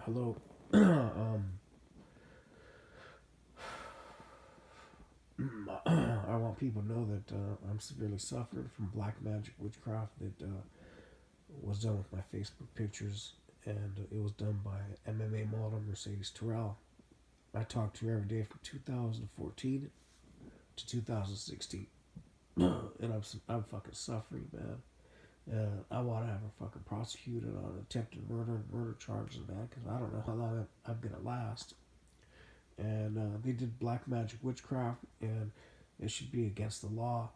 Hello. I want people to know that I'm severely suffering from black magic witchcraft that was done with my Facebook pictures, and it was done by MMA model Mercedes Terrell. I talked to her every day from 2014 to 2016, and I'm fucking suffering, man. I want to have her fucking prosecuted on attempted murder and murder charges, man, because I don't know how long I'm gonna last. And they did black magic witchcraft, and it should be against the law.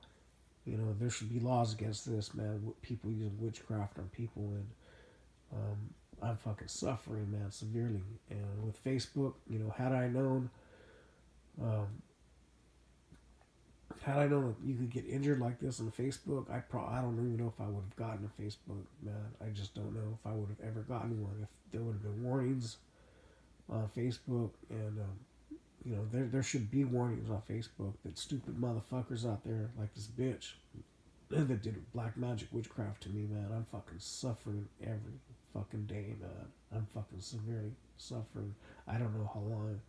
You know, there should be laws against this, man. People using witchcraft on people, and um, I'm fucking suffering, man, severely. And with Facebook, you know, um, had I known that you could get injured like this on Facebook, I don't even know if I would have gotten a Facebook, man. I just don't know if I would have ever gotten one. If there would have been warnings on Facebook, and you know, there should be warnings on Facebook that stupid motherfuckers out there like this bitch that did black magic witchcraft to me, man. I'm fucking suffering every fucking day, man. I'm fucking severely suffering. I don't know how long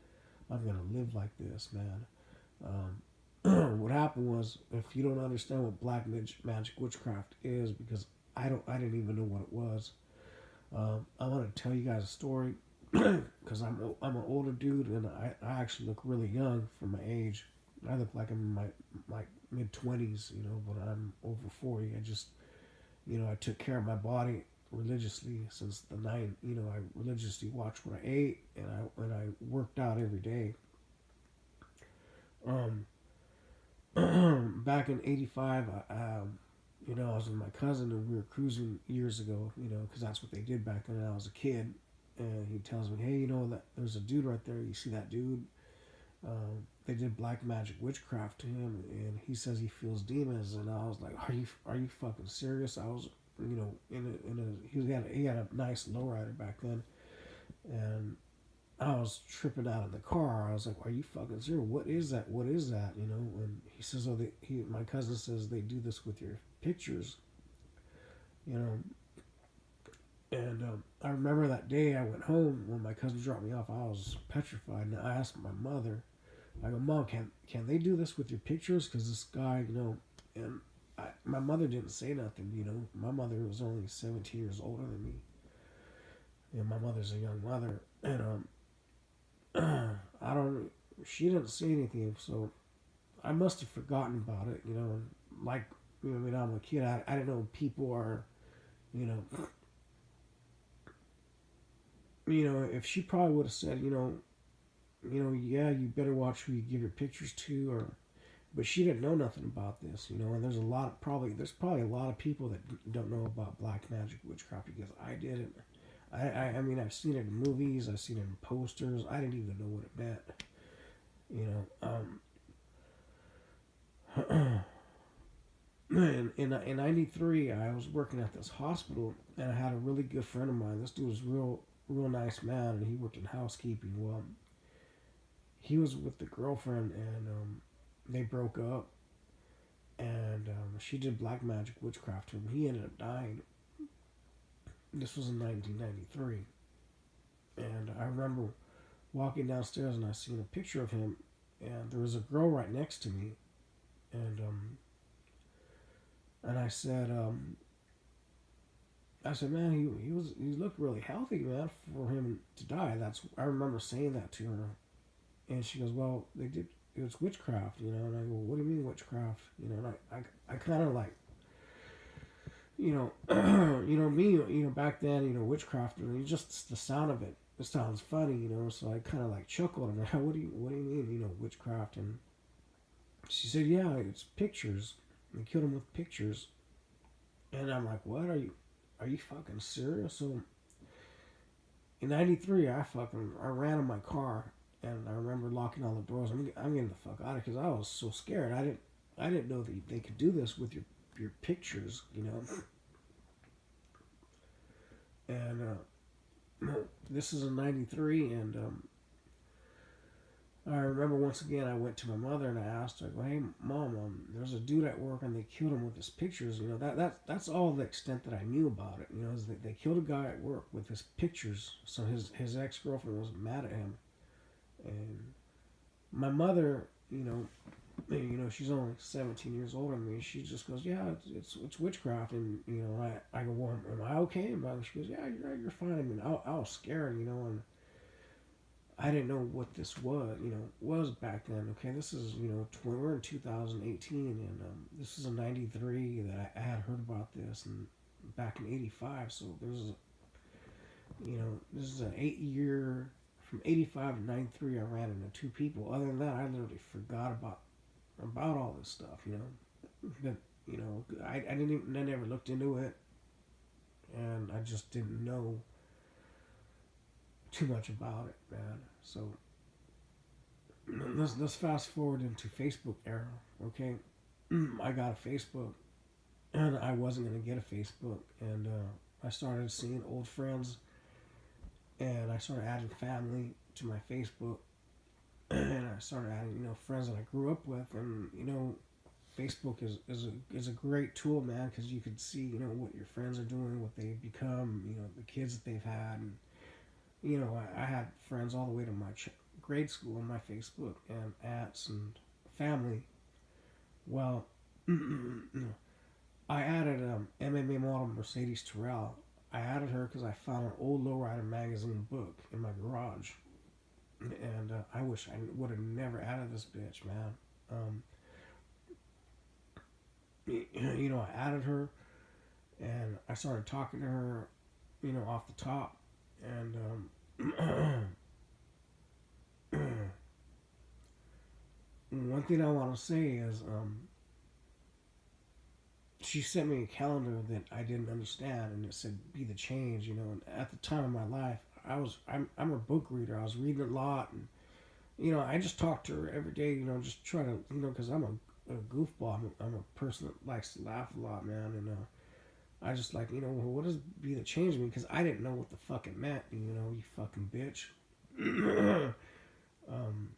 I'm gonna live like this, man. What happened was, if you don't understand what black magic witchcraft is, because I didn't even know what it was. I want to tell you guys a story because I'm an older dude, and I actually look really young for my age. I look like I'm in my mid 20s, you know, but I'm over 40. I took care of my body religiously since the nine. You know, I religiously watched what I ate, and I worked out every day. Um, Back in '85, I was with my cousin, and we were cruising years ago. You know, because that's what they did back then. I was a kid, and he tells me, "Hey, you know that there's a dude right there. You see that dude? They did black magic witchcraft to him, and he says he feels demons." And I was like, "Are you fucking serious?" I was, you know, he had a nice lowrider back then, and I was tripping out in the car. I was like, "Are you fucking serious? What is that? What is that?" You know? And he says, my cousin says they do this with your pictures, you know. And I remember that day I went home when my cousin dropped me off. I was petrified, and I asked my mother, I go, "Mom, can they do this with your pictures? Because this guy, you know," and my mother didn't say nothing. You know, my mother was only 17 years older than me, and my mother's a young mother, and I don't. She didn't say anything, so I must have forgotten about it. You know, like, you know, when I'm a kid, I didn't know people are, you know, if she probably would have said, yeah, you better watch who you give your pictures to, or, but she didn't know nothing about this, you know. And there's probably a lot of people that don't know about black magic witchcraft because I didn't. I mean, I've seen it in movies, I've seen it in posters. I didn't even know what it meant, you know. In '93, I was working at this hospital, and I had a really good friend of mine. This dude was real nice man, and he worked in housekeeping. Well, he was with the girlfriend, and they broke up, and she did black magic witchcraft to him. He ended up dying. This was in 1993, and I remember walking downstairs, and I seen a picture of him, and there was a girl right next to me, and I said, "Man, he looked really healthy, man, for him to die." I remember saying that to her, and she goes, "Well, they did. It was witchcraft, you know." And I go, "What do you mean witchcraft?" You know, and I kind of like, you know, me, you know, back then, you know, witchcraft, and just the sound of it, it sounds funny, you know. So I kind of like chuckled, and I, what do you mean, you know, witchcraft? And she said, "Yeah, it's pictures. They killed him with pictures." And I'm like, "What are you fucking serious?" So in '93, I ran in my car, and I remember locking all the doors. I'm getting the fuck out of, because I was so scared. I didn't know that they could do this with your pictures, you know. And this is in '93, and I remember once again I went to my mother and I asked her, "Well, hey, mom, there's a dude at work and they killed him with his pictures." You know, that's all the extent that I knew about it. You know, is that they killed a guy at work with his pictures. So his ex girlfriend was mad at him, and my mother, she's only 17 years older than me. She just goes, "Yeah, it's witchcraft," and I go, "Well, am I okay?" And she goes, "Yeah, you're right, you're fine." I mean, I was scared, and I didn't know what this was back then. Okay, this is we're in 2018, and this is in '93 that I had heard about this, and back in '85. So this is an 8 year from '85 to '93. I ran into two people. Other than that, I literally forgot about all this stuff. But I didn't even, I never looked into it, and I just didn't know too much about it, man. So let's fast forward into Facebook era. Okay, I got a Facebook, and I wasn't gonna get a Facebook, and I started seeing old friends, and I started adding family to my Facebook, and I started adding friends that I grew up with, and Facebook is a great tool, man, because you can see what your friends are doing, what they've become, the kids that they've had, and I had friends all the way to my grade school on my Facebook, and aunts and family. Well, I added MMA model Mercedes Terrell. I added her because I found an old Lowrider magazine book in my garage, and I wish I would have never added this bitch, man. I added her, and I started talking to her, off the top, and one thing I want to say is she sent me a calendar that I didn't understand, and it said "Be the Change." And at the time of my life, I'm a book reader. I was reading a lot, and I just talked to her every day. Just try to because I'm a goofball. I'm a person that likes to laugh a lot, man, and I just like well, what does "Be the Change" mean? Because I didn't know what the fuck it meant. You fucking bitch. um,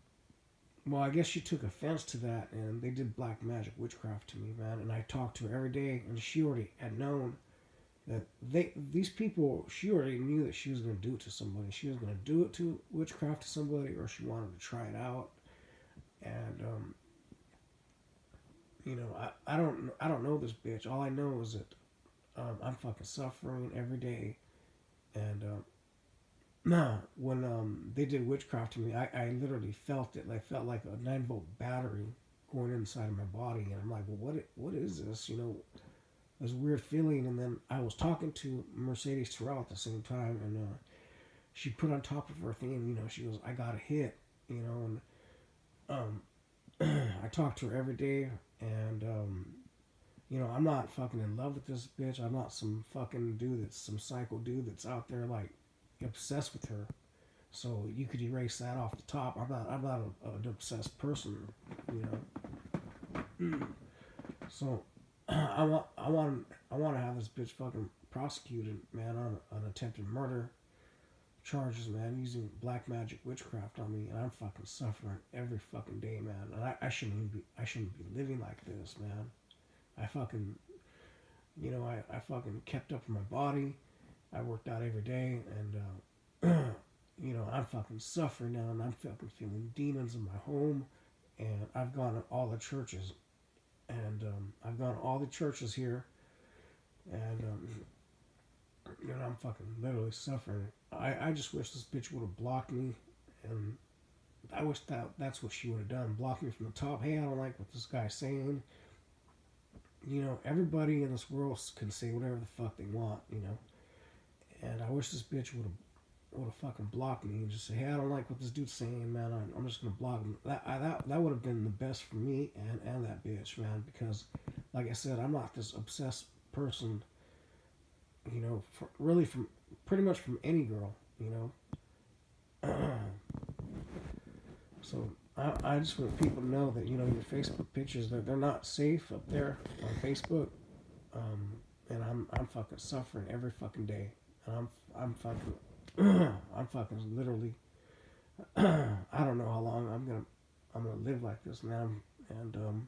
well, I guess she took offense to that, and they did black magic witchcraft to me, man. And I talked to her every day, and she already had known that these people. She already knew that she was going to do it to somebody. She was going to do it to witchcraft to somebody, or she wanted to try it out. And I don't know this bitch. All I know is that I'm fucking suffering every day, and nah, when they did witchcraft to me, I literally felt it. I felt like a 9-volt battery going inside of my body, and I'm like, well, what is this? This weird feeling. And then I was talking to Mercedes Terrell at the same time, and she put on top of her thing, she goes, "I got a hit," and I talk to her every day, and I'm not fucking in love with this bitch. I'm not some fucking dude that's some psycho dude that's out there like obsessed with her. So you could erase that off the top. I'm not an obsessed person, you know. So I want to have this bitch fucking prosecuted, man, on attempted murder charges, man, using black magic witchcraft on me, and I'm fucking suffering every fucking day, man. And I shouldn't be living like this, man. I fucking I fucking kept up with my body. I worked out every day, and I'm fucking suffering now, and I'm fucking feeling demons in my home. And I've gone to all the churches, and I've gone to all the churches here, and I'm fucking literally suffering. I just wish this bitch would have blocked me, and I wish that's what she would have done. Block me from the top. Hey, I don't like what this guy's saying. Everybody in this world can say whatever the fuck they want, And I wish this bitch would have fucking blocked me and just say, hey, I don't like what this dude's saying, man. I'm just gonna block him. That would have been the best for me and that bitch, man. Because, like I said, I'm not this obsessed person. Really from pretty much from any girl, So I just want people to know that your Facebook pictures they're not safe up there on Facebook, and I'm fucking suffering every fucking day, and I'm fucking I'm fucking literally I don't know how long I'm gonna live like this, man. And